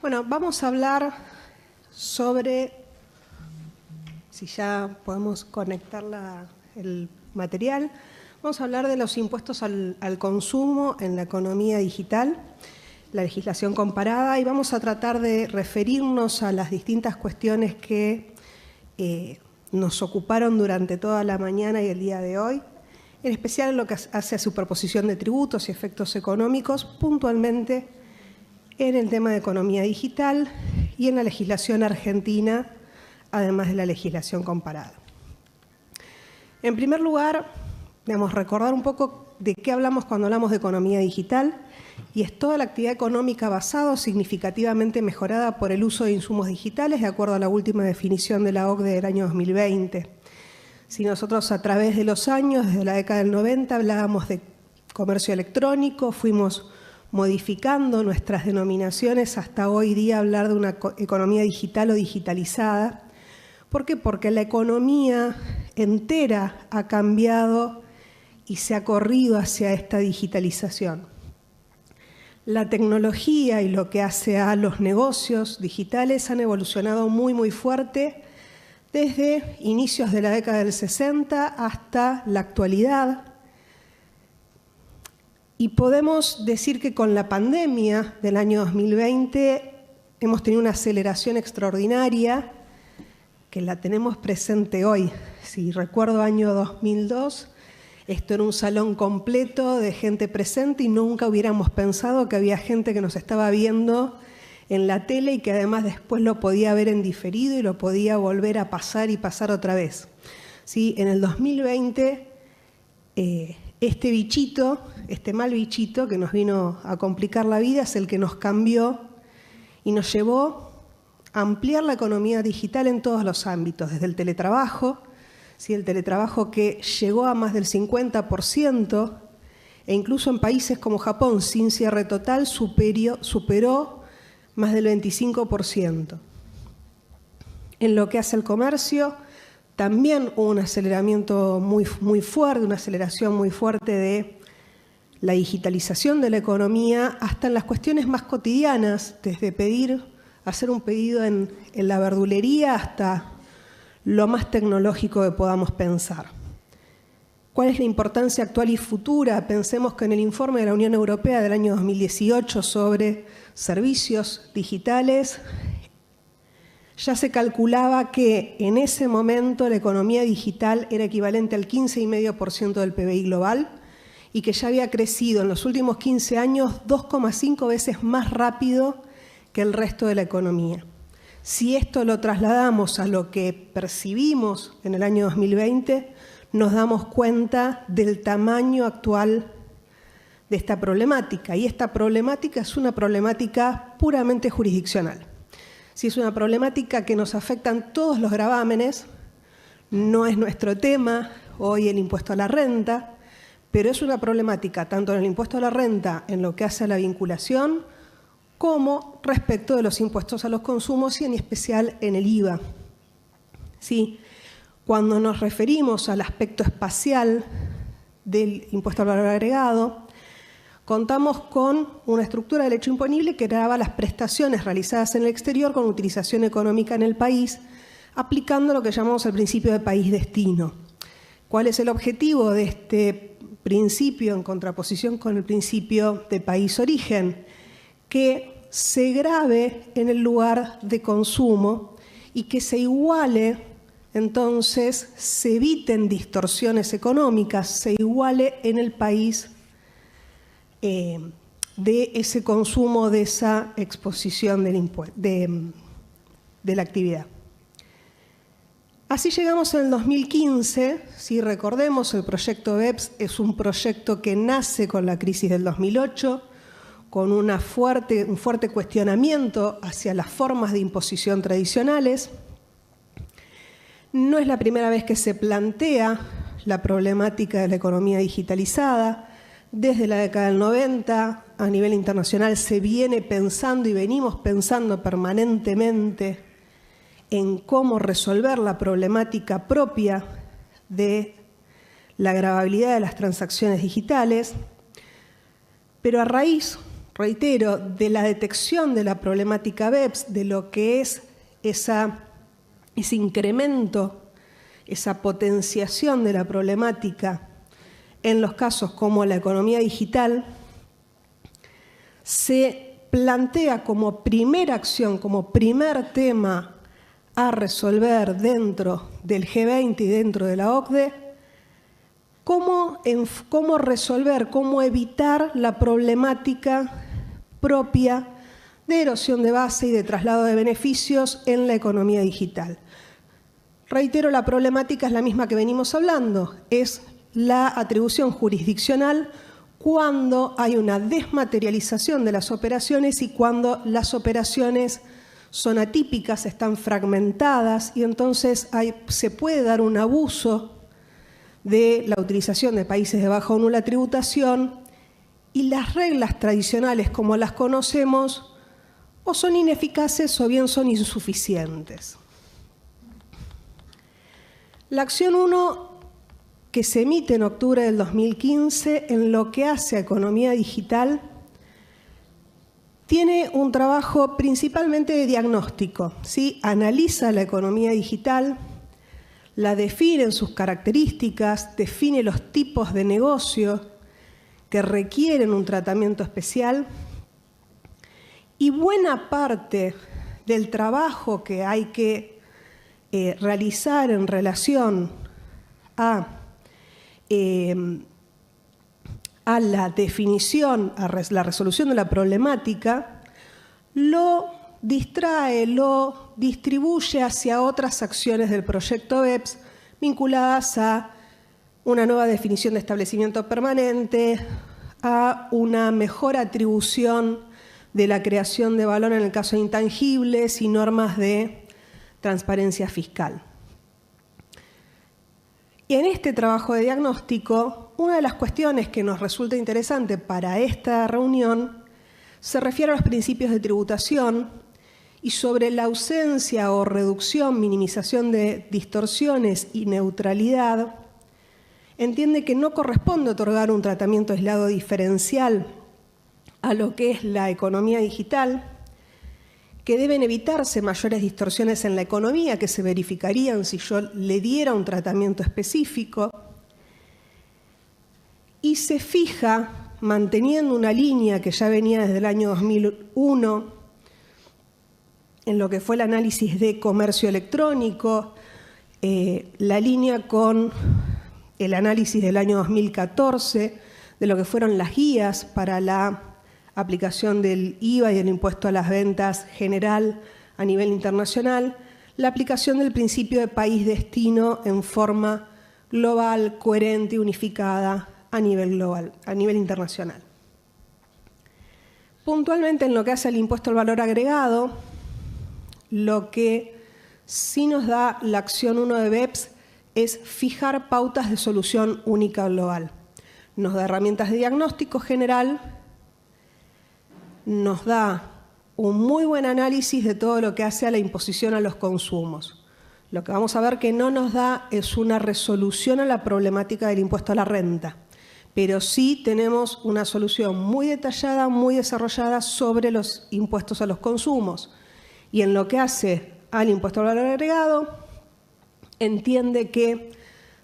Bueno, vamos a hablar sobre, si ya podemos conectar el material, vamos a hablar de los impuestos al consumo en la economía digital, la legislación comparada, y vamos a tratar de referirnos a las distintas cuestiones que nos ocuparon durante toda la mañana y el día de hoy, en especial en lo que hace a superposición de tributos y efectos económicos, puntualmente en el tema de economía digital y en la legislación argentina, además de la legislación comparada. En primer lugar, recordar un poco de qué hablamos cuando hablamos de economía digital, y es toda la actividad económica basada o significativamente mejorada por el uso de insumos digitales, de acuerdo a la última definición de la OCDE del año 2020. Si nosotros a través de los años, desde la década del 90, hablábamos de comercio electrónico, fuimos modificando nuestras denominaciones hasta hoy día hablar de una economía digital o digitalizada. ¿Por qué? Porque la economía entera ha cambiado y se ha corrido hacia esta digitalización. La tecnología y lo que hace a los negocios digitales han evolucionado muy fuerte desde inicios de la década del 60 hasta la actualidad. Y podemos decir que con la pandemia del año 2020 hemos tenido una aceleración extraordinaria que la tenemos presente hoy. Si recuerdo año 2002, esto era un salón completo de gente presente y nunca hubiéramos pensado que había gente que nos estaba viendo en la tele y que además después lo podía ver en diferido y lo podía volver a pasar y pasar otra vez. ¿Sí? En el 2020, este bichito, este mal bichito que nos vino a complicar la vida es el que nos cambió y nos llevó a ampliar la economía digital en todos los ámbitos, desde el teletrabajo, ¿sí? El teletrabajo que llegó a más del 50% e incluso en países como Japón, sin cierre total, superó más del 25%. En lo que hace al comercio, también hubo un aceleramiento muy fuerte, una aceleración muy fuerte de la digitalización de la economía, hasta en las cuestiones más cotidianas, desde hacer un pedido en la verdulería hasta lo más tecnológico que podamos pensar. ¿Cuál es la importancia actual y futura? Pensemos que en el informe de la Unión Europea del año 2018 sobre servicios digitales, ya se calculaba que en ese momento la economía digital era equivalente al 15,5% del PBI global y que ya había crecido en los últimos 15 años 2,5 veces más rápido que el resto de la economía. Si esto lo trasladamos a lo que percibimos en el año 2020, nos damos cuenta del tamaño actual de esta problemática. Y esta problemática es una problemática puramente jurisdiccional. Si es una problemática que nos afectan todos los gravámenes, no es nuestro tema hoy el impuesto a la renta, pero es una problemática tanto en el impuesto a la renta en lo que hace a la vinculación, como respecto de los impuestos a los consumos y en especial en el IVA. ¿Sí? Cuando nos referimos al aspecto espacial del impuesto al valor agregado, contamos con una estructura de derecho imponible que grava las prestaciones realizadas en el exterior con utilización económica en el país, aplicando lo que llamamos el principio de país-destino. ¿Cuál es el objetivo de este principio en contraposición con el principio de país-origen? Que se grave en el lugar de consumo y que se iguale, entonces se eviten distorsiones económicas, se iguale en el país de ese consumo, de esa exposición de la actividad. Así llegamos en el 2015, si recordemos, el proyecto BEPS es un proyecto que nace con la crisis del 2008, con un fuerte cuestionamiento hacia las formas de imposición tradicionales. No es la primera vez que se plantea la problemática de la economía digitalizada. Desde la década del 90, a nivel internacional, se viene pensando y venimos pensando permanentemente en cómo resolver la problemática propia de la gravabilidad de las transacciones digitales, pero a raíz reitero, de la detección de la problemática BEPS, de lo que es ese incremento, esa potenciación de la problemática en los casos como la economía digital, se plantea como primera acción, como primer tema a resolver dentro del G20 y dentro de la OCDE, cómo resolver, cómo evitar la problemática propia de erosión de base y de traslado de beneficios en la economía digital. Reitero, la problemática es la misma que venimos hablando, es la atribución jurisdiccional cuando hay una desmaterialización de las operaciones y cuando las operaciones son atípicas, están fragmentadas y entonces se puede dar un abuso de la utilización de países de baja o nula tributación y las reglas tradicionales como las conocemos o son ineficaces o bien son insuficientes. La acción 1 que se emite en octubre del 2015 en lo que hace a economía digital tiene un trabajo principalmente de diagnóstico, ¿sí? Analiza la economía digital, la define en sus características, define los tipos de negocio que requieren un tratamiento especial y buena parte del trabajo que hay que realizar en relación a la definición, a la resolución de la problemática, lo distrae, lo distribuye hacia otras acciones del proyecto BEPS vinculadas a una nueva definición de establecimiento permanente, a una mejor atribución de la creación de valor en el caso de intangibles y normas de transparencia fiscal. Y en este trabajo de diagnóstico, una de las cuestiones que nos resulta interesante para esta reunión se refiere a los principios de tributación y sobre la ausencia o reducción, minimización de distorsiones y neutralidad, entiende que no corresponde otorgar un tratamiento aislado diferencial a lo que es la economía digital, que deben evitarse mayores distorsiones en la economía que se verificarían si yo le diera un tratamiento específico, y se fija, manteniendo una línea que ya venía desde el año 2001, en lo que fue el análisis de comercio electrónico, la línea con el análisis del año 2014, de lo que fueron las guías para la aplicación del IVA y del impuesto a las ventas general a nivel internacional, la aplicación del principio de país destino en forma global, coherente y unificada a nivel global, a nivel internacional. Puntualmente en lo que hace al impuesto al valor agregado, lo que sí nos da la acción 1 de BEPS es fijar pautas de solución única global. Nos da herramientas de diagnóstico general, nos da un muy buen análisis de todo lo que hace a la imposición a los consumos. Lo que vamos a ver que no nos da es una resolución a la problemática del impuesto a la renta, pero sí tenemos una solución muy detallada, muy desarrollada sobre los impuestos a los consumos. Y en lo que hace al impuesto al valor agregado, entiende que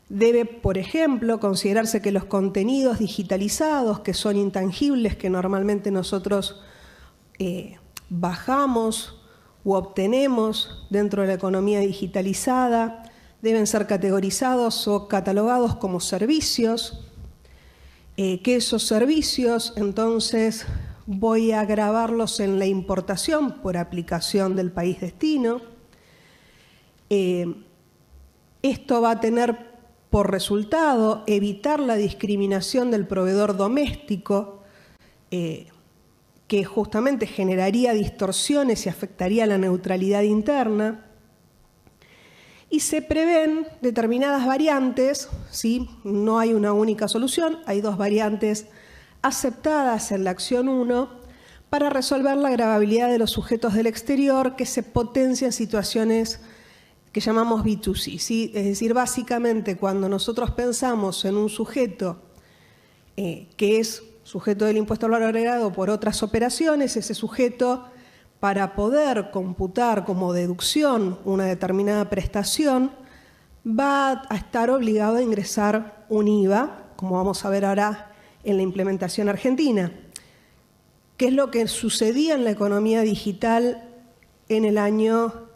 debe, por ejemplo, considerarse que los contenidos digitalizados, que son intangibles, que normalmente nosotros bajamos u obtenemos dentro de la economía digitalizada, deben ser categorizados o catalogados como servicios, que esos servicios entonces voy a gravarlos en la importación por aplicación del país destino. Esto va a tener por resultado evitar la discriminación del proveedor doméstico, que justamente generaría distorsiones y afectaría la neutralidad interna. Y se prevén determinadas variantes, ¿sí? No hay una única solución, hay dos variantes aceptadas en la acción 1 para resolver la gravabilidad de los sujetos del exterior que se potencian en situaciones que llamamos B2C, ¿sí? Es decir, básicamente cuando nosotros pensamos en un sujeto que es sujeto del impuesto al valor agregado por otras operaciones, ese sujeto, para poder computar como deducción una determinada prestación, va a estar obligado a ingresar un IVA, como vamos a ver ahora en la implementación argentina. ¿Qué es lo que sucedía en la economía digital en el año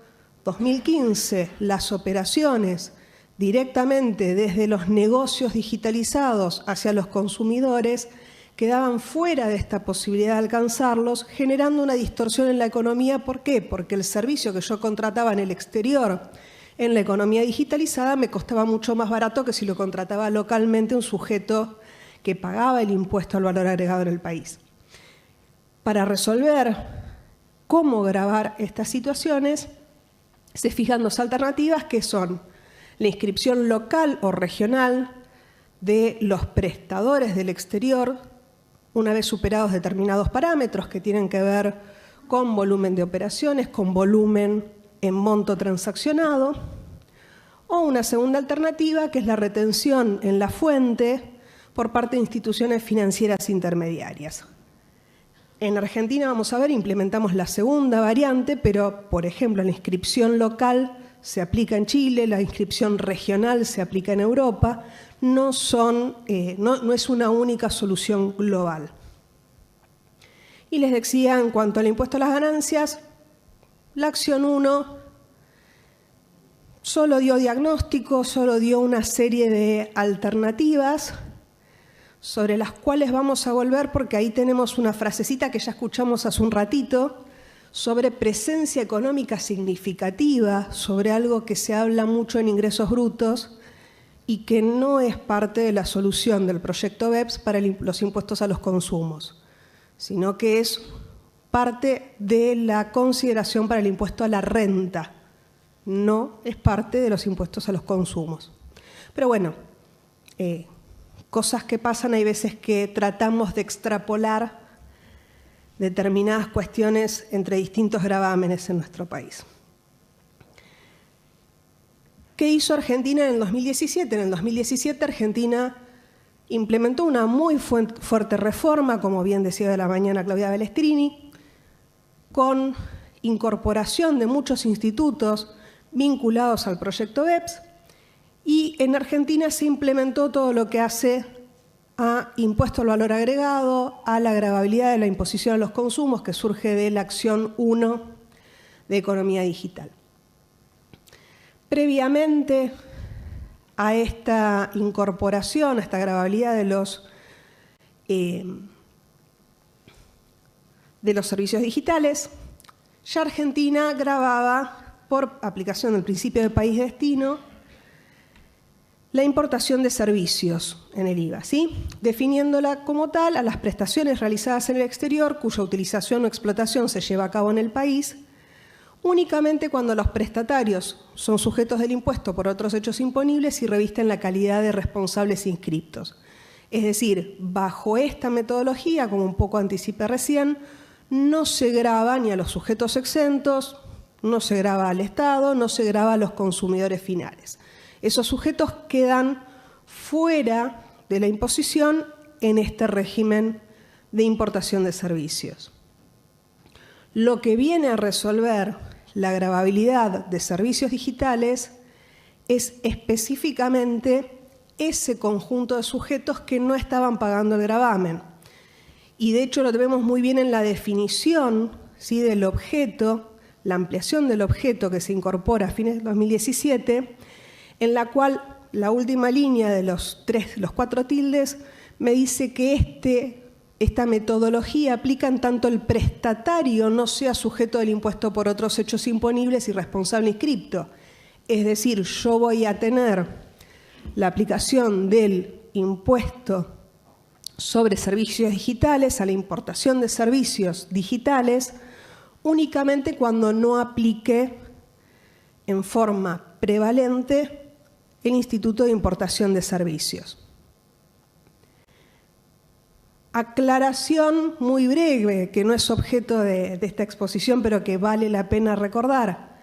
2015? Las operaciones directamente desde los negocios digitalizados hacia los consumidores quedaban fuera de esta posibilidad de alcanzarlos, generando una distorsión en la economía. ¿Por qué? Porque el servicio que yo contrataba en el exterior, en la economía digitalizada, me costaba mucho más barato que si lo contrataba localmente un sujeto que pagaba el impuesto al valor agregado en el país. Para resolver cómo gravar estas situaciones, se fijan dos alternativas que son la inscripción local o regional de los prestadores del exterior, una vez superados determinados parámetros que tienen que ver con volumen de operaciones, con volumen en monto transaccionado, o una segunda alternativa que es la retención en la fuente por parte de instituciones financieras intermediarias. En Argentina, vamos a ver, implementamos la segunda variante, pero, por ejemplo, la inscripción local se aplica en Chile, la inscripción regional se aplica en Europa, no es una única solución global. Y les decía, en cuanto al impuesto a las ganancias, la acción 1 solo dio diagnóstico, solo dio una serie de alternativas sobre las cuales vamos a volver porque ahí tenemos una frasecita que ya escuchamos hace un ratito sobre presencia económica significativa, sobre algo que se habla mucho en ingresos brutos y que no es parte de la solución del proyecto BEPS para los impuestos a los consumos, sino que es parte de la consideración para el impuesto a la renta, no es parte de los impuestos a los consumos. Pero bueno, cosas que pasan, hay veces que tratamos de extrapolar determinadas cuestiones entre distintos gravámenes en nuestro país. ¿Qué hizo Argentina en el 2017? En el 2017 Argentina implementó una muy fuerte reforma, como bien decía de la mañana Claudia Belestrini, con incorporación de muchos institutos vinculados al proyecto BEPS, y en Argentina se implementó todo lo que hace a impuesto al valor agregado, a la gravabilidad de la imposición a los consumos que surge de la acción 1 de economía digital. Previamente a esta incorporación, a esta gravabilidad de los servicios digitales, ya Argentina gravaba, por aplicación del principio de país destino, la importación de servicios en el IVA, ¿sí? Definiéndola como tal a las prestaciones realizadas en el exterior cuya utilización o explotación se lleva a cabo en el país, únicamente cuando los prestatarios son sujetos del impuesto por otros hechos imponibles y revisten la calidad de responsables inscriptos. Es decir, bajo esta metodología, como un poco anticipé recién, no se grava ni a los sujetos exentos, no se grava al Estado, no se grava a los consumidores finales. Esos sujetos quedan fuera de la imposición en este régimen de importación de servicios. Lo que viene a resolver la gravabilidad de servicios digitales es específicamente ese conjunto de sujetos que no estaban pagando el gravamen. Y de hecho lo tenemos muy bien en la definición, ¿sí?, del objeto, la ampliación del objeto que se incorpora a fines de 2017, en la cual la última línea de los 4 tildes me dice que esta metodología aplica en tanto el prestatario no sea sujeto del impuesto por otros hechos imponibles y responsable inscripto. Es decir, yo voy a tener la aplicación del impuesto sobre servicios digitales a la importación de servicios digitales únicamente cuando no aplique en forma prevalente el Instituto de Importación de Servicios. Aclaración muy breve, que no es objeto de esta exposición, pero que vale la pena recordar.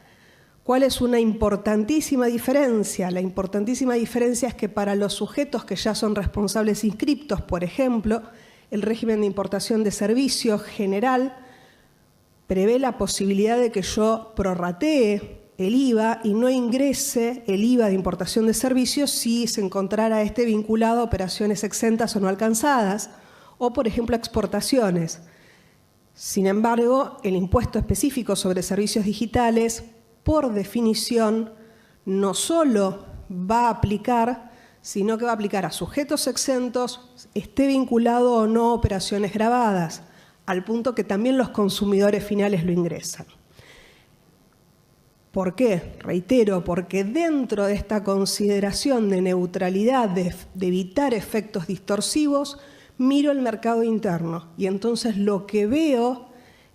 ¿Cuál es una importantísima diferencia? La importantísima diferencia es que para los sujetos que ya son responsables inscriptos, por ejemplo, el régimen de importación de servicios general prevé la posibilidad de que yo prorratee el IVA y no ingrese el IVA de importación de servicios si se encontrara este vinculado a operaciones exentas o no alcanzadas, o por ejemplo a exportaciones. Sin embargo, el impuesto específico sobre servicios digitales, por definición, no solo va a aplicar, sino que va a aplicar a sujetos exentos, esté vinculado o no a operaciones gravadas, al punto que también los consumidores finales lo ingresan. ¿Por qué? Reitero, porque dentro de esta consideración de neutralidad, de evitar efectos distorsivos, miro el mercado interno y entonces lo que veo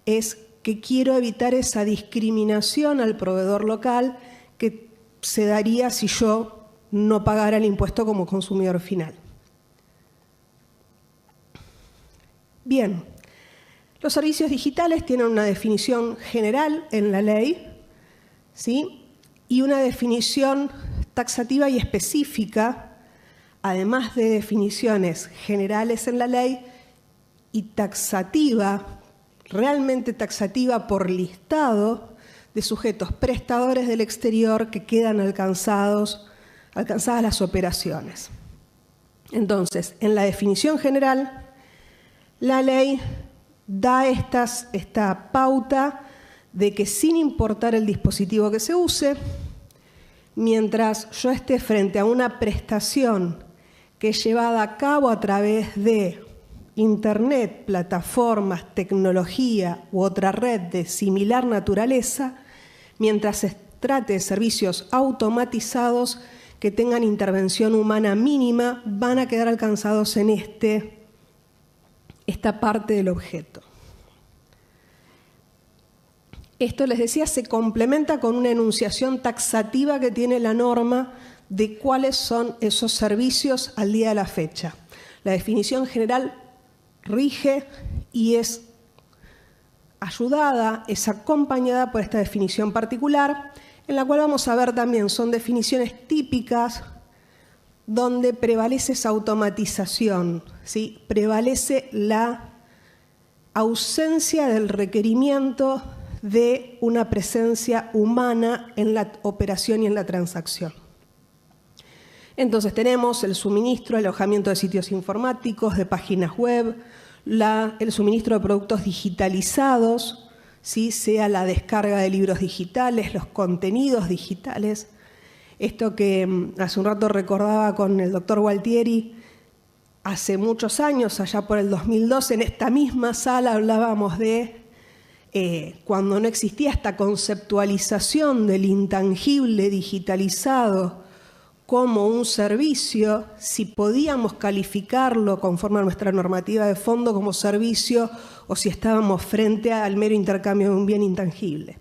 es que quiero evitar esa discriminación al proveedor local que se daría si yo no pagara el impuesto como consumidor final. Bien, los servicios digitales tienen una definición general en la ley, ¿sí? Y una definición taxativa y específica, además de definiciones generales en la ley y taxativa, realmente taxativa por listado de sujetos prestadores del exterior que quedan alcanzadas las operaciones. Entonces, en la definición general, la ley da esta pauta de que sin importar el dispositivo que se use, mientras yo esté frente a una prestación que es llevada a cabo a través de Internet, plataformas, tecnología u otra red de similar naturaleza, mientras se trate de servicios automatizados que tengan intervención humana mínima, van a quedar alcanzados en esta parte del objeto. Esto, les decía, se complementa con una enunciación taxativa que tiene la norma de cuáles son esos servicios al día de la fecha. La definición general rige y es ayudada, es acompañada por esta definición particular, en la cual vamos a ver también, son definiciones típicas donde prevalece esa automatización, ¿sí? Prevalece la ausencia del requerimiento de una presencia humana en la operación y en la transacción. Entonces tenemos el suministro, el alojamiento de sitios informáticos, de páginas web, el suministro de productos digitalizados, ¿sí? Sea la descarga de libros digitales, los contenidos digitales. Esto que hace un rato recordaba con el doctor Gualtieri, hace muchos años, allá por el 2012, en esta misma sala hablábamos de cuando no existía esta conceptualización del intangible digitalizado como un servicio, si podíamos calificarlo conforme a nuestra normativa de fondo como servicio o si estábamos frente al mero intercambio de un bien intangible.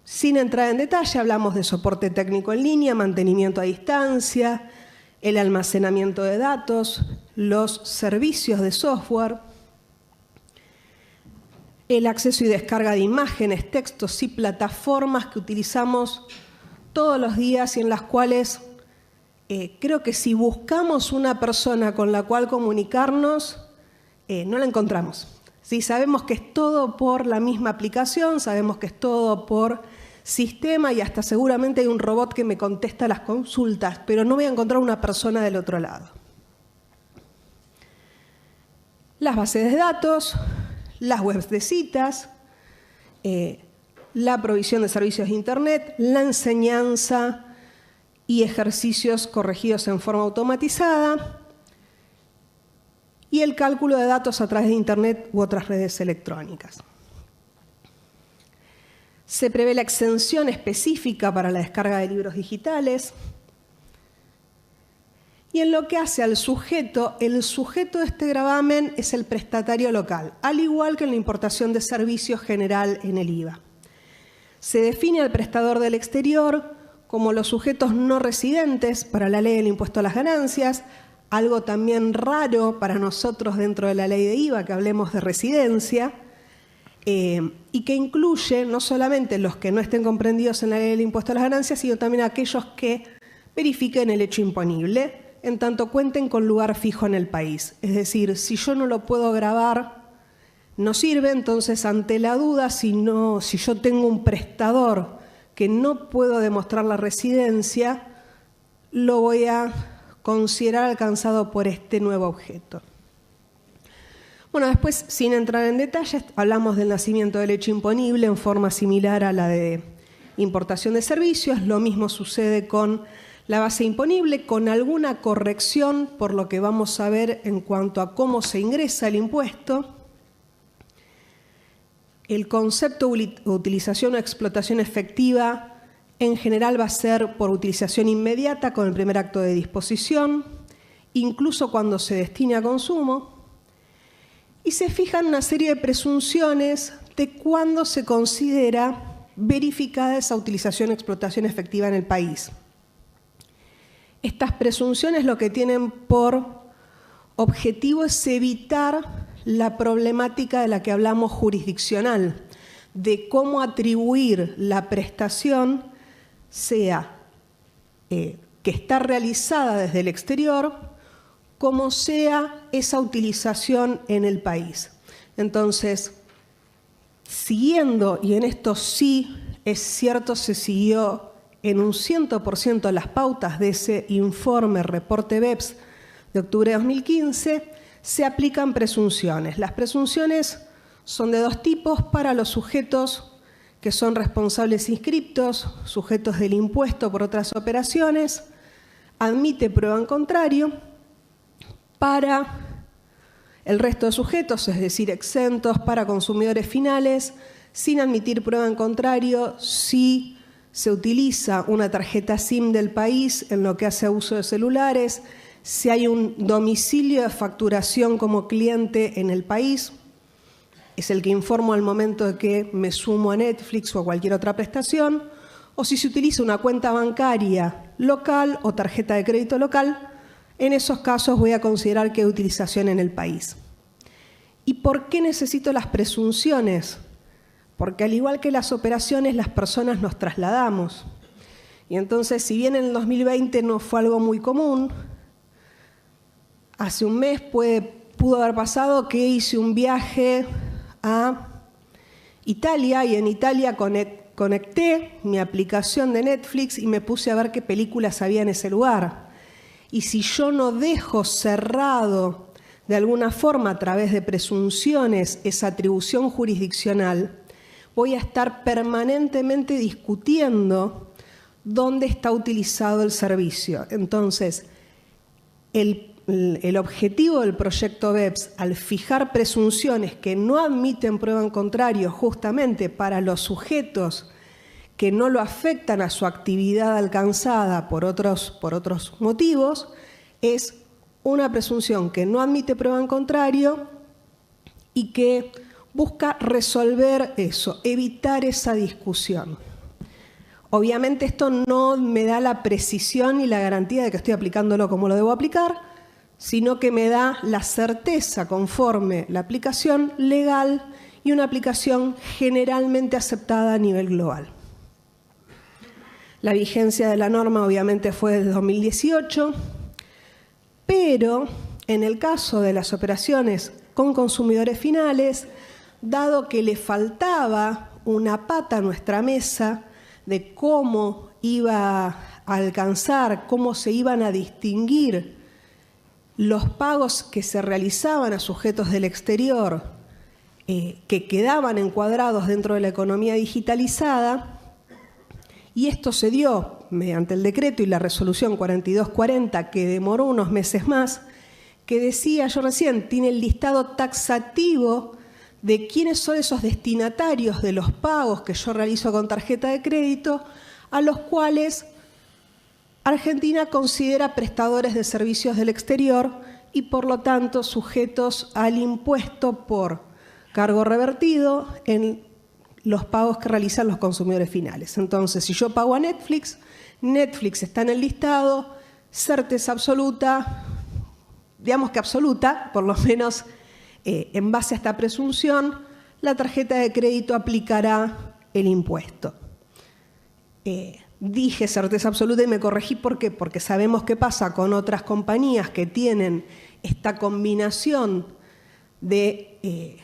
Sin entrar en detalle, hablamos de soporte técnico en línea, mantenimiento a distancia, el almacenamiento de datos, los servicios de software, el acceso y descarga de imágenes, textos y plataformas que utilizamos todos los días y en las cuales creo que si buscamos una persona con la cual comunicarnos, no la encontramos. ¿Sí? Sabemos que es todo por la misma aplicación, sabemos que es todo por sistema y hasta seguramente hay un robot que me contesta las consultas, pero no voy a encontrar una persona del otro lado. Las bases de datos, las webs de citas, la provisión de servicios de Internet, la enseñanza y ejercicios corregidos en forma automatizada y el cálculo de datos a través de Internet u otras redes electrónicas. Se prevé la exención específica para la descarga de libros digitales. Y en lo que hace al sujeto, el sujeto de este gravamen es el prestatario local, al igual que en la importación de servicios general en el IVA. Se define al prestador del exterior como los sujetos no residentes para la ley del impuesto a las ganancias, algo también raro para nosotros dentro de la ley de IVA, que hablemos de residencia, y que incluye no solamente los que no estén comprendidos en la ley del impuesto a las ganancias, sino también aquellos que verifiquen el hecho imponible, en tanto cuenten con lugar fijo en el país. Es decir, si yo no lo puedo grabar, no sirve. Entonces, ante la duda, si yo tengo un prestador que no puedo demostrar la residencia, lo voy a considerar alcanzado por este nuevo objeto. Bueno, después, sin entrar en detalles, hablamos del nacimiento del hecho imponible en forma similar a la de importación de servicios. Lo mismo sucede con la base imponible, con alguna corrección por lo que vamos a ver en cuanto a cómo se ingresa el impuesto. El concepto de utilización o explotación efectiva en general va a ser por utilización inmediata con el primer acto de disposición, incluso cuando se destine a consumo, y se fijan una serie de presunciones de cuándo se considera verificada esa utilización o explotación efectiva en el país. Estas presunciones lo que tienen por objetivo es evitar la problemática de la que hablamos jurisdiccional, de cómo atribuir la prestación, sea que está realizada desde el exterior, como sea esa utilización en el país. Entonces, siguiendo, y en esto sí es cierto, se siguió en un 100% las pautas de ese informe, reporte BEPS de octubre de 2015, se aplican presunciones. Las presunciones son de dos tipos para los sujetos que son responsables inscriptos, sujetos del impuesto por otras operaciones, admite prueba en contrario. Para el resto de sujetos, es decir, exentos, para consumidores finales, sin admitir prueba en contrario, si se utiliza una tarjeta SIM del país en lo que hace uso de celulares, si hay un domicilio de facturación como cliente en el país, es el que informo al momento de que me sumo a Netflix o a cualquier otra prestación, o si se utiliza una cuenta bancaria local o tarjeta de crédito local, en esos casos voy a considerar que hay utilización en el país. ¿Y por qué necesito las presunciones? Porque al igual que las operaciones, las personas nos trasladamos. Y entonces, si bien en el 2020 no fue algo muy común, hace un mes pudo haber pasado que hice un viaje a Italia y en Italia conecté mi aplicación de Netflix y me puse a ver qué películas había en ese lugar. Y si yo no dejo cerrado de alguna forma a través de presunciones esa atribución jurisdiccional, voy a estar permanentemente discutiendo dónde está utilizado el servicio. Entonces, el objetivo del proyecto BEPS, al fijar presunciones que no admiten prueba en contrario justamente para los sujetos que no lo afectan a su actividad alcanzada por otros motivos, es una presunción que no admite prueba en contrario y que busca resolver eso, evitar esa discusión. Obviamente esto no me da la precisión y la garantía de que estoy aplicándolo como lo debo aplicar, sino que me da la certeza conforme la aplicación legal y una aplicación generalmente aceptada a nivel global. La vigencia de la norma obviamente fue desde 2018, pero en el caso de las operaciones con consumidores finales, dado que le faltaba una pata a nuestra mesa de cómo iba a alcanzar, cómo se iban a distinguir los pagos que se realizaban a sujetos del exterior que quedaban encuadrados dentro de la economía digitalizada, y esto se dio mediante el decreto y la resolución 4240, que demoró unos meses más, que decía yo recién, tiene el listado taxativo de quiénes son esos destinatarios de los pagos que yo realizo con tarjeta de crédito, a los cuales Argentina considera prestadores de servicios del exterior y por lo tanto sujetos al impuesto por cargo revertido en los pagos que realizan los consumidores finales. Entonces, si yo pago a Netflix, Netflix está en el listado, certeza absoluta, digamos que absoluta, por lo menos en base a esta presunción, la tarjeta de crédito aplicará el impuesto. dije certeza absoluta y me corregí. ¿Por qué? Porque sabemos qué pasa con otras compañías que tienen esta combinación de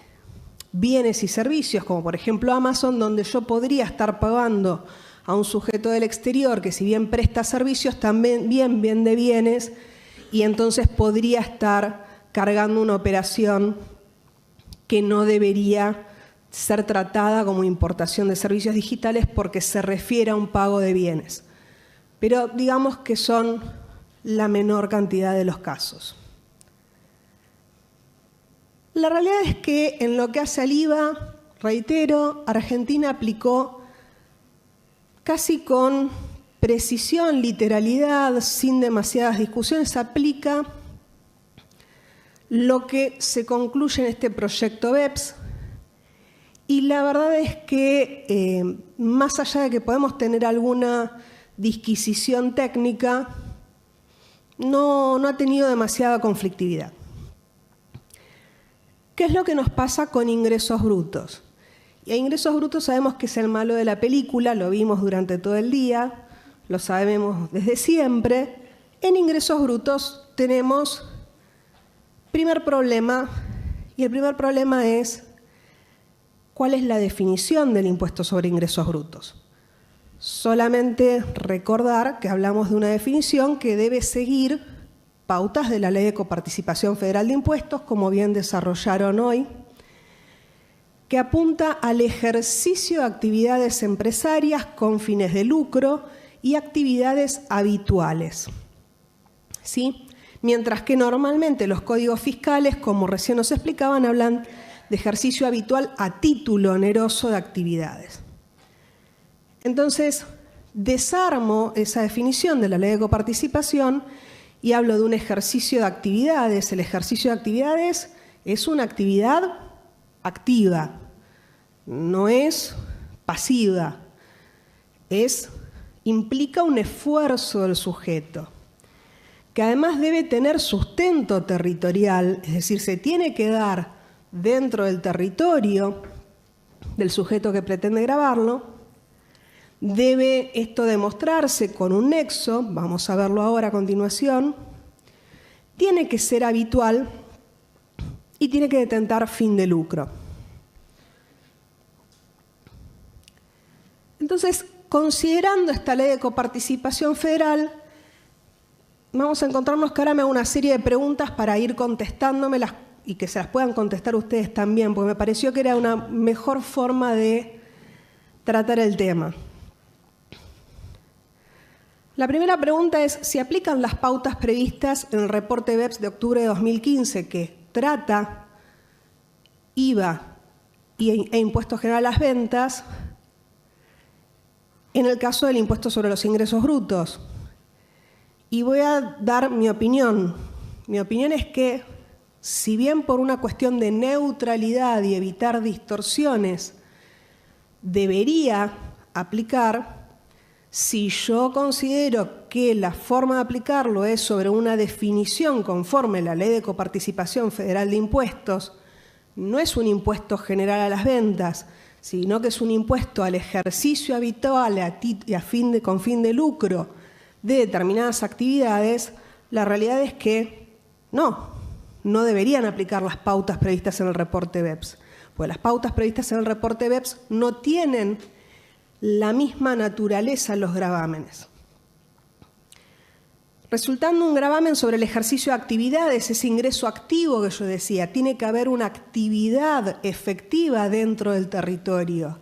bienes y servicios, como por ejemplo Amazon, donde yo podría estar pagando a un sujeto del exterior que, si bien presta servicios, también vende bienes, y entonces podría estar cargando una operación que no debería ser tratada como importación de servicios digitales porque se refiere a un pago de bienes. Pero digamos que son la menor cantidad de los casos. La realidad es que en lo que hace al IVA, reitero, Argentina aplicó casi con precisión, literalidad, sin demasiadas discusiones, aplica lo que se concluye en este proyecto BEPS. Y la verdad es que, más allá de que podemos tener alguna disquisición técnica, no ha tenido demasiada conflictividad. ¿Qué es lo que nos pasa con ingresos brutos? Y a ingresos brutos sabemos que es el malo de la película, lo vimos durante todo el día, lo sabemos desde siempre. En ingresos brutos tenemos primer problema, y el primer problema es ¿cuál es la definición del impuesto sobre ingresos brutos? Solamente recordar que hablamos de una definición que debe seguir pautas de la Ley de Coparticipación Federal de Impuestos, como bien desarrollaron hoy, que apunta al ejercicio de actividades empresarias con fines de lucro y actividades habituales, ¿sí? Mientras que normalmente los códigos fiscales, como recién nos explicaban, hablan de ejercicio habitual a título oneroso de actividades. Entonces, desarmo esa definición de la Ley de Coparticipación y hablo de un ejercicio de actividades. El ejercicio de actividades es una actividad activa, no es pasiva, implica un esfuerzo del sujeto, que además debe tener sustento territorial, es decir, se tiene que dar dentro del territorio del sujeto que pretende gravarlo. Debe esto demostrarse con un nexo, vamos a verlo ahora a continuación, tiene que ser habitual y tiene que detentar fin de lucro. Entonces, considerando esta Ley de Coparticipación Federal, vamos a encontrarnos que ahora me hago una serie de preguntas para ir contestándomelas y que se las puedan contestar ustedes también, porque me pareció que era una mejor forma de tratar el tema. La primera pregunta es: ¿se aplican las pautas previstas en el reporte BEPS de octubre de 2015 que trata IVA e impuesto general a las ventas en el caso del impuesto sobre los ingresos brutos? Y voy a dar mi opinión. Mi opinión es que, si bien por una cuestión de neutralidad y evitar distorsiones debería aplicar, si yo considero que la forma de aplicarlo es sobre una definición conforme a la Ley de Coparticipación Federal de Impuestos, no es un impuesto general a las ventas, sino que es un impuesto al ejercicio habitual con fin de lucro de determinadas actividades, la realidad es que no deberían aplicar las pautas previstas en el reporte BEPS, porque las pautas previstas en el reporte BEPS no tienen la misma naturaleza en los gravámenes. Resultando un gravamen sobre el ejercicio de actividades, ese ingreso activo que yo decía, tiene que haber una actividad efectiva dentro del territorio.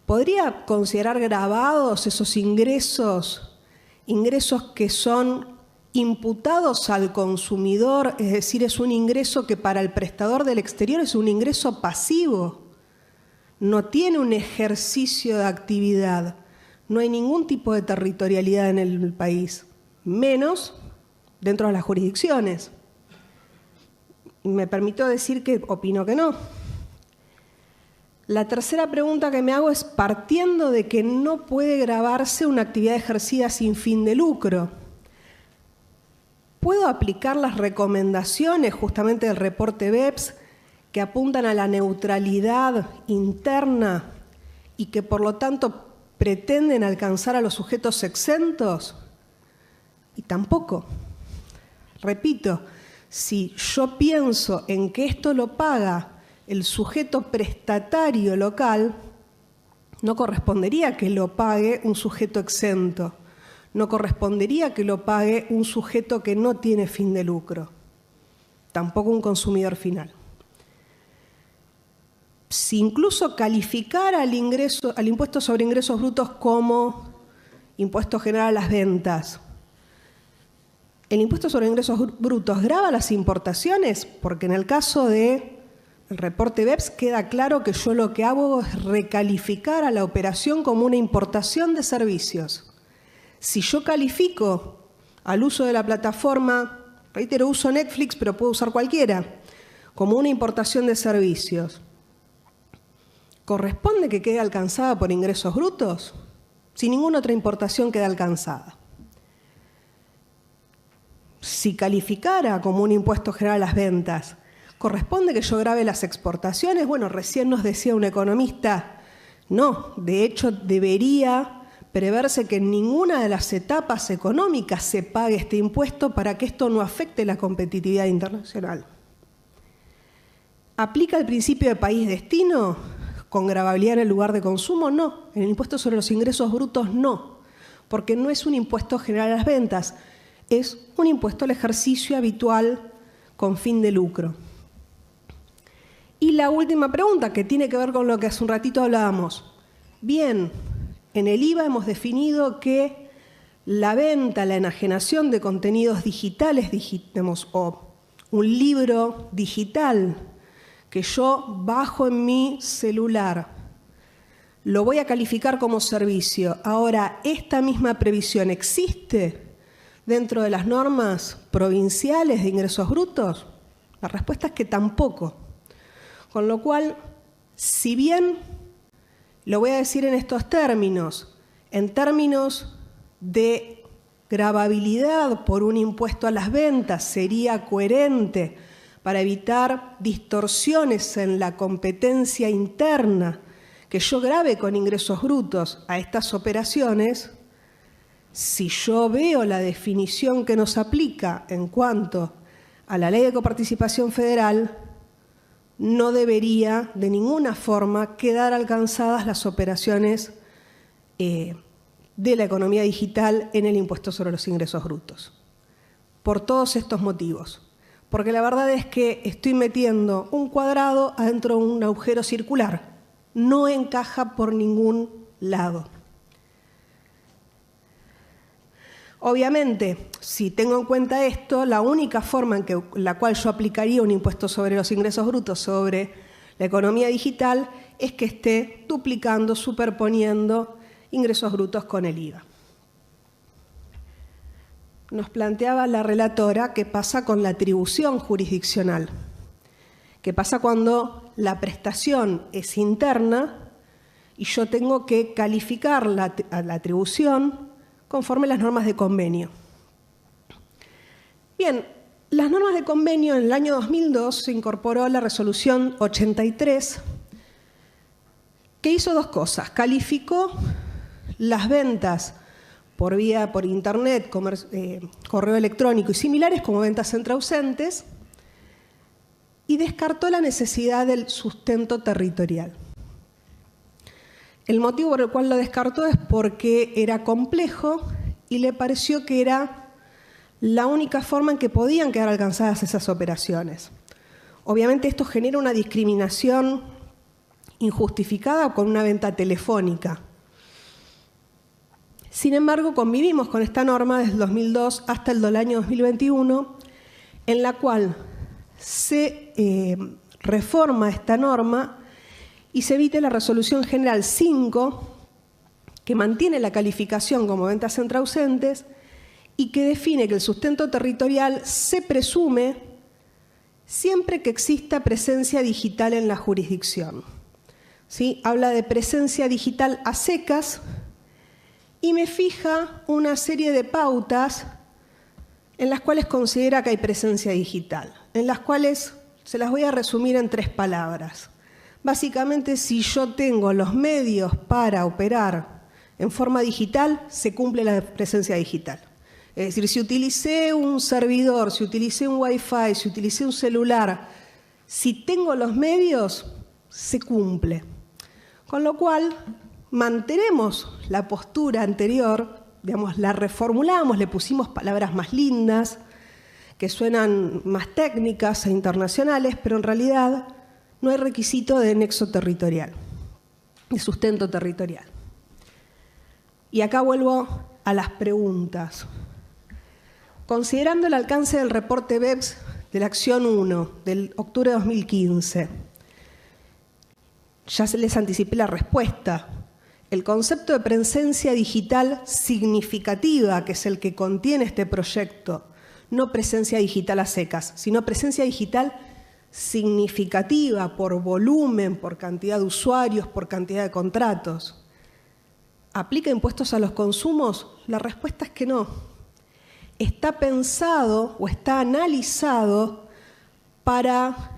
¿Podría considerar gravados esos ingresos que son imputados al consumidor? Es decir, es un ingreso que para el prestador del exterior es un ingreso pasivo. No tiene un ejercicio de actividad. No hay ningún tipo de territorialidad en el país, menos dentro de las jurisdicciones. Me permito decir que opino que no. La tercera pregunta que me hago es: partiendo de que no puede gravarse una actividad ejercida sin fin de lucro, ¿puedo aplicar las recomendaciones justamente del reporte BEPS que apuntan a la neutralidad interna y que por lo tanto pretenden alcanzar a los sujetos exentos? Y tampoco. Repito, si yo pienso en que esto lo paga el sujeto prestatario local, no correspondería que lo pague un sujeto exento, no correspondería que lo pague un sujeto que no tiene fin de lucro, tampoco un consumidor final. Si incluso calificara al impuesto sobre ingresos brutos como impuesto general a las ventas, ¿el impuesto sobre ingresos brutos grava las importaciones? Porque en el caso del reporte BEPS queda claro que yo lo que hago es recalificar a la operación como una importación de servicios. Si yo califico al uso de la plataforma, reitero, uso Netflix, pero puedo usar cualquiera, como una importación de servicios, ¿corresponde que quede alcanzada por ingresos brutos? Si ninguna otra importación queda alcanzada. Si calificara como un impuesto general a las ventas, ¿corresponde que yo grave las exportaciones? Bueno, recién nos decía un economista, no, de hecho debería preverse que en ninguna de las etapas económicas se pague este impuesto para que esto no afecte la competitividad internacional. ¿Aplica el principio de país destino con gravabilidad en el lugar de consumo? No, en el impuesto sobre los ingresos brutos no, porque no es un impuesto general a las ventas, es un impuesto al ejercicio habitual con fin de lucro. Y la última pregunta, que tiene que ver con lo que hace un ratito hablábamos. Bien, en el IVA hemos definido que la venta, la enajenación de contenidos digitales, o un libro digital que yo bajo en mi celular, lo voy a calificar como servicio. Ahora, ¿esta misma previsión existe dentro de las normas provinciales de ingresos brutos? La respuesta es que tampoco. Con lo cual, si bien, lo voy a decir en estos términos, en términos de gravabilidad por un impuesto a las ventas, sería coherente para evitar distorsiones en la competencia interna, que yo grave con ingresos brutos a estas operaciones. Si yo veo la definición que nos aplica en cuanto a la Ley de Coparticipación Federal, no debería de ninguna forma quedar alcanzadas las operaciones de la economía digital en el impuesto sobre los ingresos brutos. Por todos estos motivos. Porque la verdad es que estoy metiendo un cuadrado adentro de un agujero circular. No encaja por ningún lado. Obviamente, si tengo en cuenta esto, la única forma en la cual yo aplicaría un impuesto sobre los ingresos brutos sobre la economía digital es que esté duplicando, superponiendo ingresos brutos con el IVA. Nos planteaba la relatora qué pasa con la atribución jurisdiccional, qué pasa cuando la prestación es interna y yo tengo que calificar la atribución conforme las normas de convenio. Bien, las normas de convenio en el año 2002 se incorporó la resolución 83, que hizo dos cosas. Calificó las ventas por internet, correo electrónico y similares como ventas entre ausentes y descartó la necesidad del sustento territorial. El motivo por el cual lo descartó es porque era complejo y le pareció que era la única forma en que podían quedar alcanzadas esas operaciones. Obviamente esto genera una discriminación injustificada con una venta telefónica. Sin embargo, convivimos con esta norma desde el 2002 hasta el año 2021, en la cual se reforma esta norma y se evite la resolución general 5, que mantiene la calificación como ventas entre ausentes y que define que el sustento territorial se presume siempre que exista presencia digital en la jurisdicción. ¿Sí? Habla de presencia digital a secas y me fija una serie de pautas en las cuales considera que hay presencia digital, en las cuales se las voy a resumir en 3 palabras. Básicamente, si yo tengo los medios para operar en forma digital, se cumple la presencia digital. Es decir, si utilicé un servidor, si utilicé un Wi-Fi, si utilicé un celular, si tengo los medios, se cumple. Con lo cual, mantenemos la postura anterior, digamos, la reformulamos, le pusimos palabras más lindas, que suenan más técnicas e internacionales, pero en realidad no hay requisito de nexo territorial, de sustento territorial. Y acá vuelvo a las preguntas. Considerando el alcance del reporte BEPS de la acción 1 del octubre de 2015, ya se les anticipé la respuesta. El concepto de presencia digital significativa, que es el que contiene este proyecto, no presencia digital a secas, sino presencia digital significativa por volumen, por cantidad de usuarios, por cantidad de contratos. ¿Aplica impuestos a los consumos? La respuesta es que no. Está pensado o está analizado para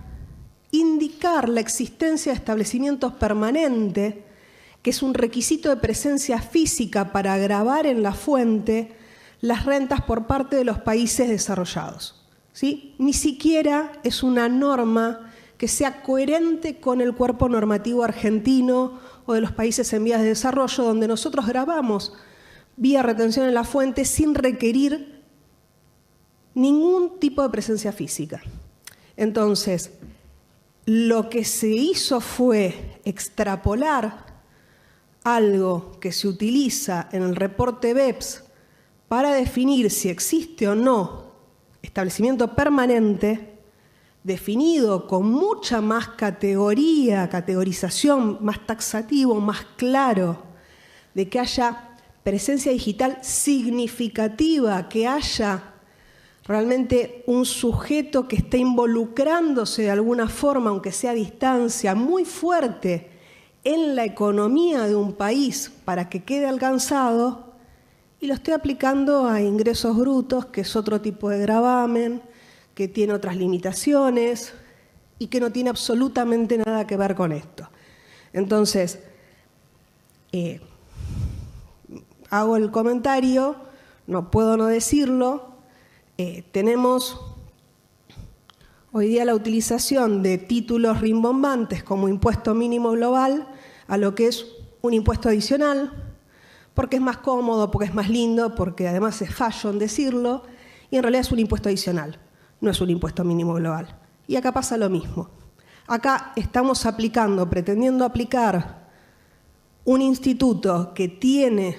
indicar la existencia de establecimientos permanentes, que es un requisito de presencia física para gravar en la fuente las rentas por parte de los países desarrollados. ¿Sí? Ni siquiera es una norma que sea coherente con el cuerpo normativo argentino o de los países en vías de desarrollo, donde nosotros grabamos vía retención en la fuente sin requerir ningún tipo de presencia física. Entonces, lo que se hizo fue extrapolar algo que se utiliza en el reporte BEPS para definir si existe o no establecimiento permanente, definido con mucha más categorización, más taxativo, más claro, de que haya presencia digital significativa, que haya realmente un sujeto que esté involucrándose de alguna forma, aunque sea a distancia, muy fuerte en la economía de un país para que quede alcanzado, y lo estoy aplicando a ingresos brutos, que es otro tipo de gravamen, que tiene otras limitaciones y que no tiene absolutamente nada que ver con esto. Entonces, hago el comentario, no puedo no decirlo. Tenemos hoy día la utilización de títulos rimbombantes como impuesto mínimo global a lo que es un impuesto adicional, porque es más cómodo, porque es más lindo, porque además es fashion decirlo, y en realidad es un impuesto adicional, no es un impuesto mínimo global. Y acá pasa lo mismo. Acá estamos aplicando, pretendiendo aplicar un instituto que tiene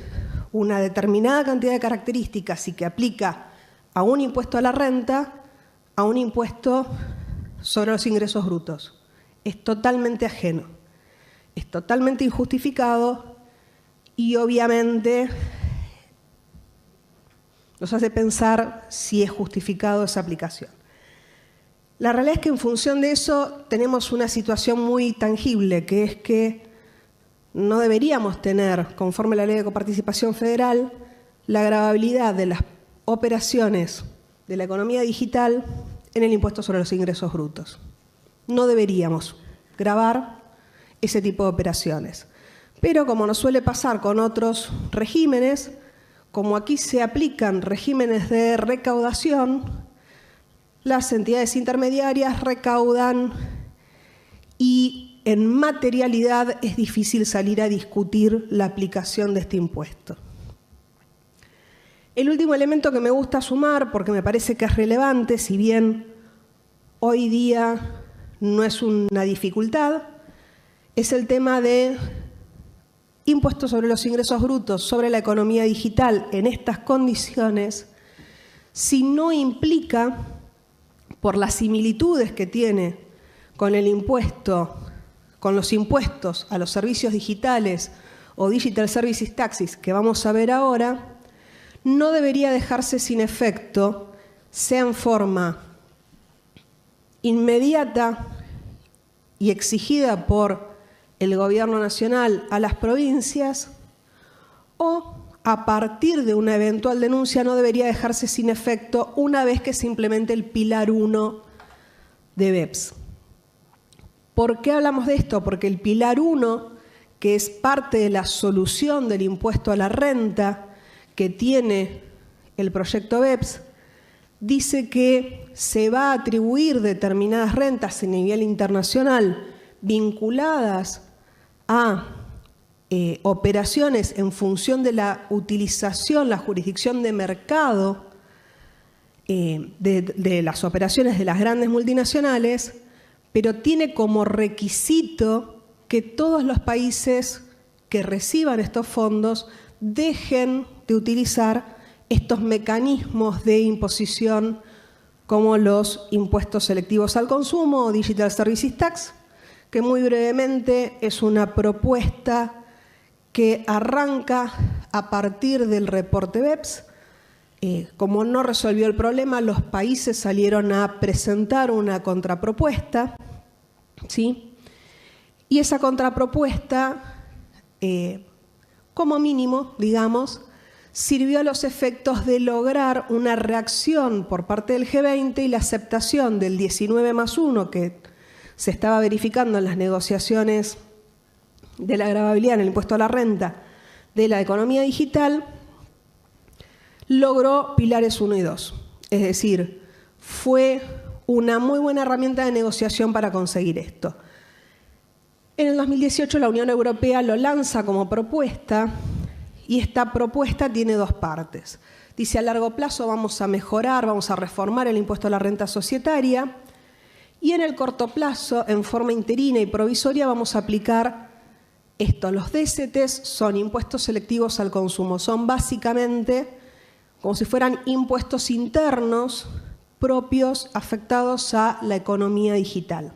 una determinada cantidad de características y que aplica a un impuesto a la renta, a un impuesto sobre los ingresos brutos. Es totalmente ajeno, es totalmente injustificado y obviamente nos hace pensar si es justificado esa aplicación. La realidad es que en función de eso tenemos una situación muy tangible, que es que no deberíamos tener, conforme a la Ley de Coparticipación Federal, la gravabilidad de las operaciones de la economía digital en el impuesto sobre los ingresos brutos. No deberíamos gravar ese tipo de operaciones. Pero como nos suele pasar con otros regímenes, como aquí se aplican regímenes de recaudación, las entidades intermediarias recaudan y en materialidad es difícil salir a discutir la aplicación de este impuesto. El último elemento que me gusta sumar, porque me parece que es relevante, si bien hoy día no es una dificultad, es el tema de impuestos sobre los ingresos brutos, sobre la economía digital en estas condiciones, si no implica, por las similitudes que tiene con el impuesto, con los impuestos a los servicios digitales o Digital Services Taxes que vamos a ver ahora, no debería dejarse sin efecto, sea en forma inmediata y exigida por el Gobierno Nacional a las provincias, o a partir de una eventual denuncia no debería dejarse sin efecto una vez que se implemente el Pilar 1 de BEPS. ¿Por qué hablamos de esto? Porque el Pilar 1, que es parte de la solución del impuesto a la renta que tiene el proyecto BEPS, dice que se va a atribuir determinadas rentas a nivel internacional vinculadas a operaciones en función de la utilización, la jurisdicción de mercado de las operaciones de las grandes multinacionales, pero tiene como requisito que todos los países que reciban estos fondos dejen de utilizar estos mecanismos de imposición como los impuestos selectivos al consumo o Digital Services Tax, que muy brevemente es una propuesta que arranca a partir del reporte BEPS. Como no resolvió el problema, los países salieron a presentar una contrapropuesta, ¿sí? Y esa contrapropuesta, como mínimo, digamos, sirvió a los efectos de lograr una reacción por parte del G20 y la aceptación del 19+1 que se estaba verificando en las negociaciones de la gravabilidad en el impuesto a la renta de la economía digital, logró pilares 1 y 2. Es decir, fue una muy buena herramienta de negociación para conseguir esto. En el 2018 la Unión Europea lo lanza como propuesta y esta propuesta tiene dos partes. Dice, a largo plazo vamos a mejorar, vamos a reformar el impuesto a la renta societaria y en el corto plazo, en forma interina y provisoria, vamos a aplicar esto. Los DSTs son impuestos selectivos al consumo, son básicamente como si fueran impuestos internos propios afectados a la economía digital,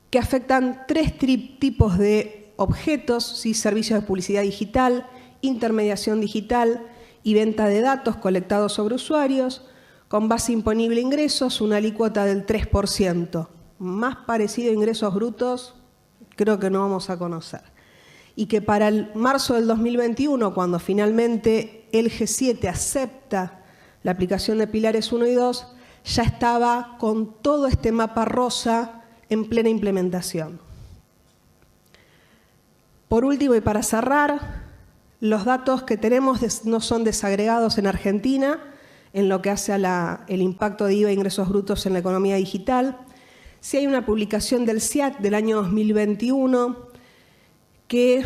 que afectan tres tipos de objetos, ¿sí? Servicios de publicidad digital, intermediación digital y venta de datos colectados sobre usuarios, con base imponible a ingresos, una alícuota del 3%. Más parecido a ingresos brutos, creo que no vamos a conocer. Y que para el marzo del 2021, cuando finalmente el G7 acepta la aplicación de pilares 1 y 2, ya estaba con todo este mapa rosa en plena implementación. Por último, y para cerrar, los datos que tenemos no son desagregados en Argentina en lo que hace el impacto de IVA e ingresos brutos en la economía digital. Sí hay una publicación del CIAC del año 2021 que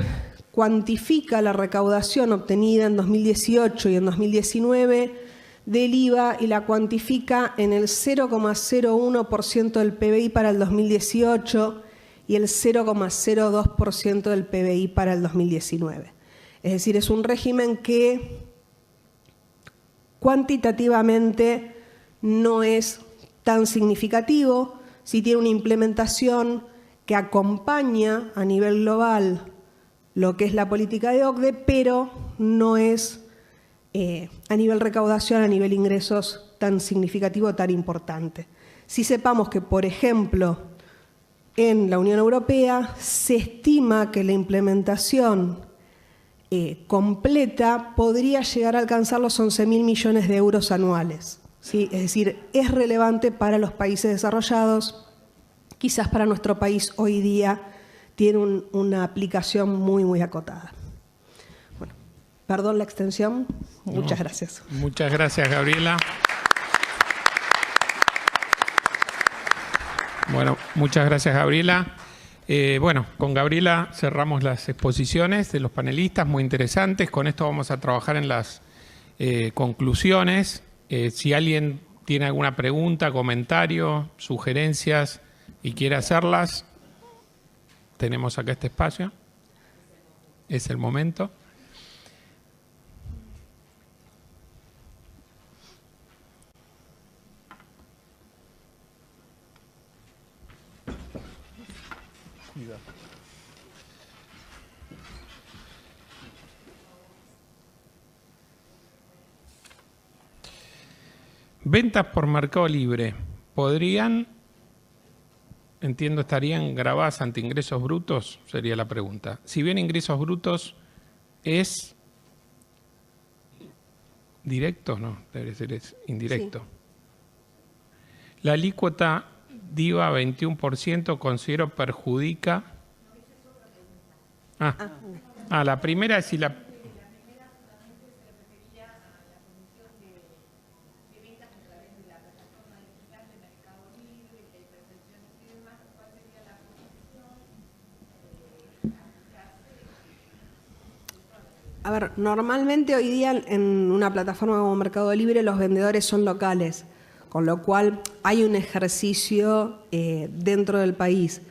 cuantifica la recaudación obtenida en 2018 y en 2019 del IVA y la cuantifica en el 0,01% del PBI para el 2018 y el 0,02% del PBI para el 2019. Es decir, es un régimen que cuantitativamente no es tan significativo, sí tiene una implementación que acompaña a nivel global lo que es la política de OCDE, pero no es a nivel recaudación, a nivel ingresos tan significativo, tan importante. Si sepamos que, por ejemplo, en la Unión Europea se estima que la implementación completa podría llegar a alcanzar los 11.000 millones de euros anuales, ¿sí? Es decir, es relevante para los países desarrollados, quizás para nuestro país hoy día tiene una aplicación muy, muy acotada. Bueno, perdón la extensión, muchas gracias. Muchas gracias, Gabriela. Bueno, muchas gracias, Gabriela. Bueno, con Gabriela cerramos las exposiciones de los panelistas, muy interesantes. Con esto vamos a trabajar en las conclusiones. Si alguien tiene alguna pregunta, comentario, sugerencias y quiere hacerlas, tenemos acá este espacio. Es el momento. Cuidado. Ventas por Mercado Libre, ¿podrían, entiendo, estarían grabadas ante ingresos brutos? Sería la pregunta. Si bien ingresos brutos es directo, no, debe ser es indirecto. Sí. La alícuota DIVA 21% considero perjudica. La primera es si la. A ver, normalmente hoy día en una plataforma como Mercado Libre los vendedores son locales, con lo cual hay un ejercicio dentro del país.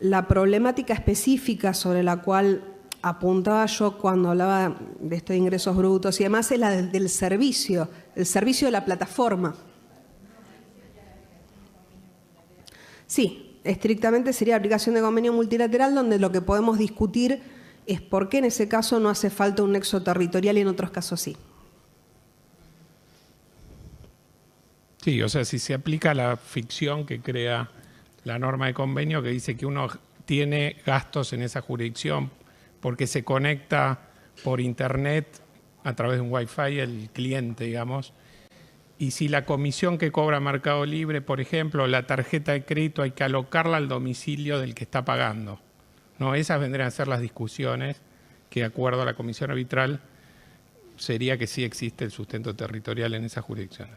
La problemática específica sobre la cual apuntaba yo cuando hablaba de estos ingresos brutos y demás es la del servicio, el servicio de la plataforma. Sí, estrictamente sería aplicación de convenio multilateral, donde lo que podemos discutir es por qué en ese caso no hace falta un nexo territorial y en otros casos sí. Sí, o sea, si se aplica la ficción que crea la norma de convenio que dice que uno tiene gastos en esa jurisdicción porque se conecta por internet a través de un Wi-Fi el cliente, digamos, y si la comisión que cobra Mercado Libre, por ejemplo, la tarjeta de crédito hay que alocarla al domicilio del que está pagando. No, esas vendrían a ser las discusiones que, de acuerdo a la comisión arbitral, sería que sí existe el sustento territorial en esas jurisdicciones.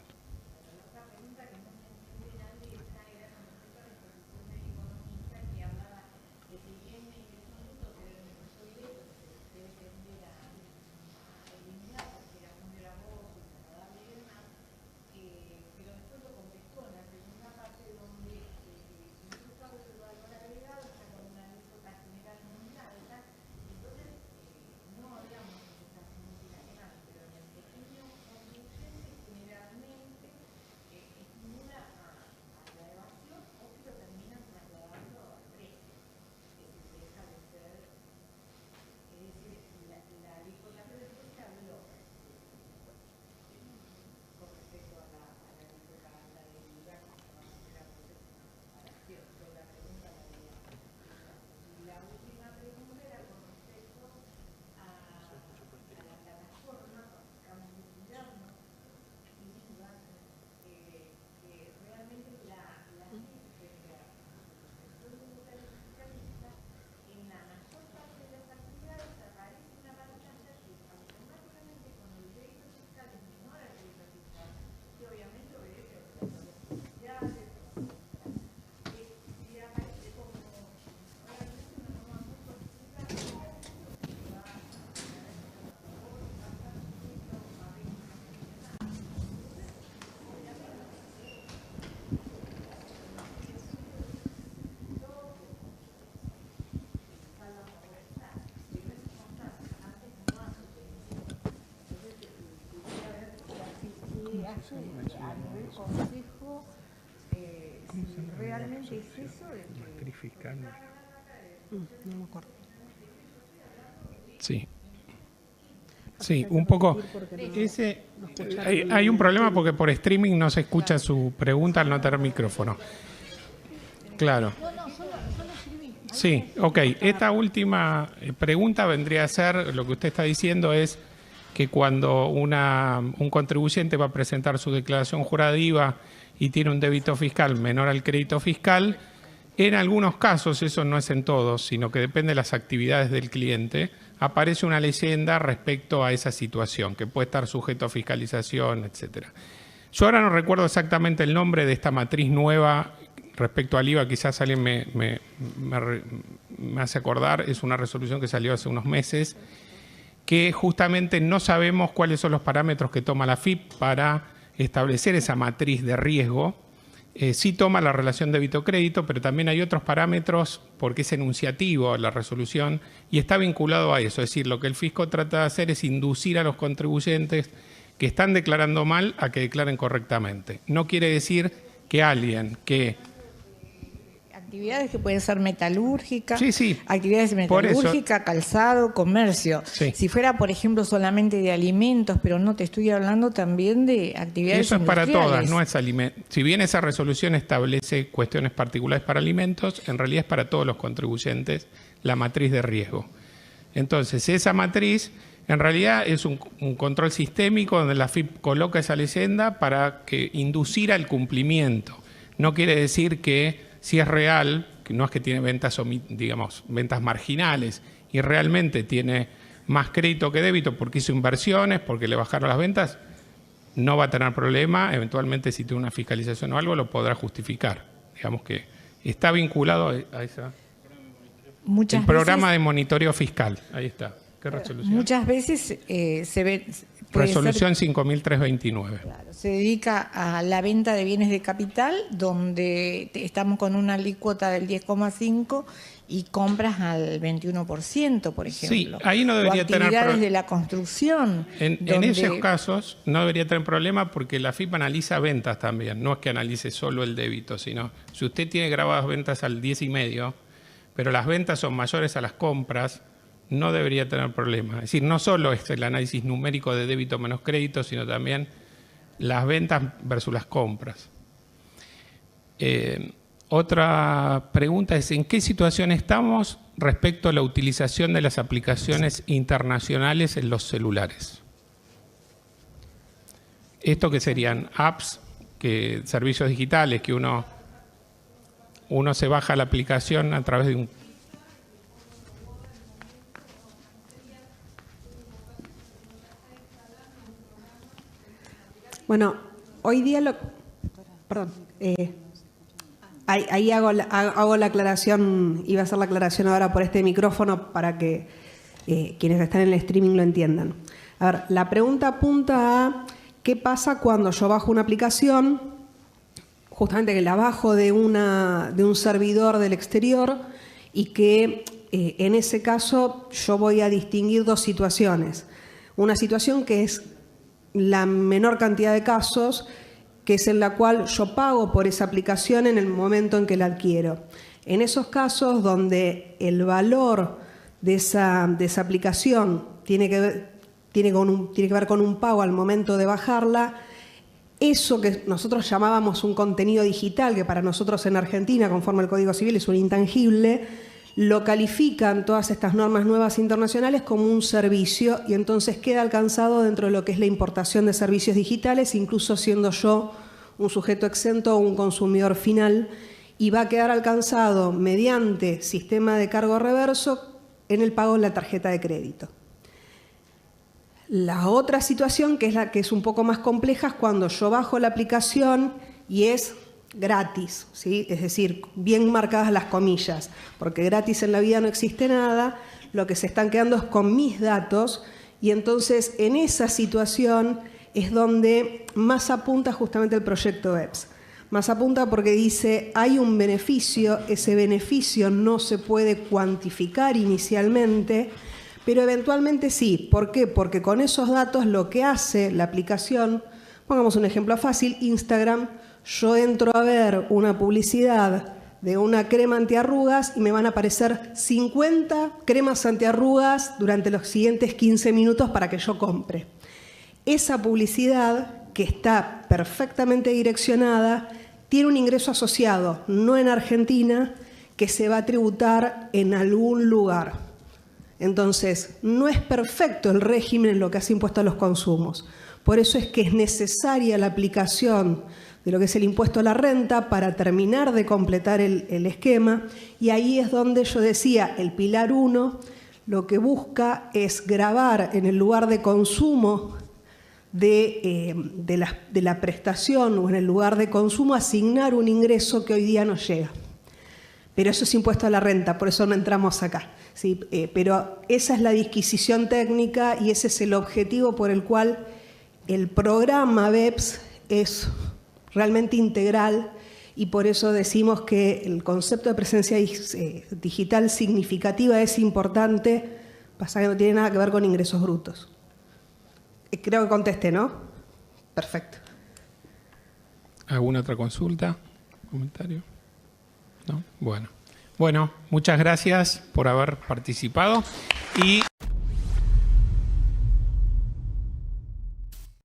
A nivel consejo, si realmente es eso Matriz fiscal. No me acuerdo. Sí. Sí, un poco. Hay un problema porque por streaming no se escucha su pregunta al no tener micrófono. Claro. Sí, ok. Esta última pregunta vendría a ser, lo que usted está diciendo es que cuando un contribuyente va a presentar su declaración jurada de IVA y tiene un débito fiscal menor al crédito fiscal, en algunos casos, eso no es en todos, sino que depende de las actividades del cliente, aparece una leyenda respecto a esa situación, que puede estar sujeto a fiscalización, etcétera. Yo ahora no recuerdo exactamente el nombre de esta matriz nueva respecto al IVA, quizás alguien me hace acordar, es una resolución que salió hace unos meses, que justamente no sabemos cuáles son los parámetros que toma la FIP para establecer esa matriz de riesgo. Sí toma la relación débito-crédito, pero también hay otros parámetros porque es enunciativo la resolución y está vinculado a eso. Es decir, lo que el fisco trata de hacer es inducir a los contribuyentes que están declarando mal a que declaren correctamente. No quiere decir que alguien que... Actividades que pueden ser metalúrgicas, sí. actividades metalúrgicas, calzado, comercio. Sí. Si fuera, por ejemplo, solamente de alimentos, pero no te estoy hablando también de actividades Eso es para industriales. todas, no es alimento. Si bien esa resolución establece cuestiones particulares para alimentos, en realidad es para todos los contribuyentes la matriz de riesgo. Entonces, esa matriz en realidad es un control sistémico donde la FIP coloca esa leyenda para que inducir al cumplimiento no quiere decir que si es real, que no es que tiene ventas, digamos, ventas marginales y realmente tiene más crédito que débito porque hizo inversiones, porque le bajaron las ventas, no va a tener problema. Eventualmente, si tiene una fiscalización o algo, lo podrá justificar. Digamos que está vinculado a esa... El programa de monitoreo fiscal. Ahí está. ¿Qué resolución? Muchas veces se ve... Resolución 5.329. Claro, se dedica a la venta de bienes de capital, donde estamos con una alícuota del 10,5% y compras al 21%, por ejemplo. Sí, ahí no debería tener actividades de la construcción. En esos casos no debería tener problema porque la FIP analiza ventas también. No es que analice solo el débito, sino si usted tiene grabadas ventas al 10,5%, pero las ventas son mayores a las compras, no debería tener problema. Es decir, no solo es el análisis numérico de débito menos crédito, sino también las ventas versus las compras. Otra pregunta es, ¿en qué situación estamos respecto a la utilización de las aplicaciones internacionales en los celulares? Esto que serían apps, servicios digitales, que uno se baja la aplicación a través de un... Bueno, hoy día ahí hago la aclaración, iba a hacer la aclaración ahora por este micrófono para que quienes están en el streaming lo entiendan. A ver, la pregunta apunta a qué pasa cuando yo bajo una aplicación, justamente que la bajo de un servidor del exterior y que en ese caso yo voy a distinguir dos situaciones. Una situación que es la menor cantidad de casos, que es en la cual yo pago por esa aplicación en el momento en que la adquiero. En esos casos donde el valor de esa aplicación tiene que ver con un pago al momento de bajarla, eso que nosotros llamábamos un contenido digital, que para nosotros en Argentina, conforme al Código Civil, es un intangible, lo califican todas estas normas nuevas internacionales como un servicio y entonces queda alcanzado dentro de lo que es la importación de servicios digitales, incluso siendo yo un sujeto exento o un consumidor final, y va a quedar alcanzado mediante sistema de cargo reverso en el pago de la tarjeta de crédito. La otra situación, que es la que es un poco más compleja, es cuando yo bajo la aplicación y es gratis, ¿sí? Es decir, bien marcadas las comillas, porque gratis en la vida no existe nada, lo que se están quedando es con mis datos y entonces en esa situación es donde más apunta justamente el proyecto BEPS. Más apunta porque dice, hay un beneficio, ese beneficio no se puede cuantificar inicialmente, pero eventualmente sí. ¿Por qué? Porque con esos datos lo que hace la aplicación, pongamos un ejemplo fácil, Instagram, yo entro a ver una publicidad de una crema antiarrugas y me van a aparecer 50 cremas antiarrugas durante los siguientes 15 minutos para que yo compre. Esa publicidad, que está perfectamente direccionada, tiene un ingreso asociado, no en Argentina, que se va a tributar en algún lugar. Entonces, no es perfecto el régimen en lo que hace impuesto a los consumos. Por eso es que es necesaria la aplicación de lo que es el impuesto a la renta para terminar de completar el esquema. Y ahí es donde yo decía, el pilar 1 lo que busca es gravar en el lugar de consumo de la prestación o en el lugar de consumo, asignar un ingreso que hoy día no llega. Pero eso es impuesto a la renta, por eso no entramos acá. ¿Sí? Pero esa es la disquisición técnica y ese es el objetivo por el cual el programa BEPS es realmente integral y por eso decimos que el concepto de presencia digital significativa es importante, pasa que no tiene nada que ver con ingresos brutos. Creo que contesté, ¿no? Perfecto. ¿Alguna otra consulta? ¿Comentario? ¿No? Bueno, muchas gracias por haber participado y...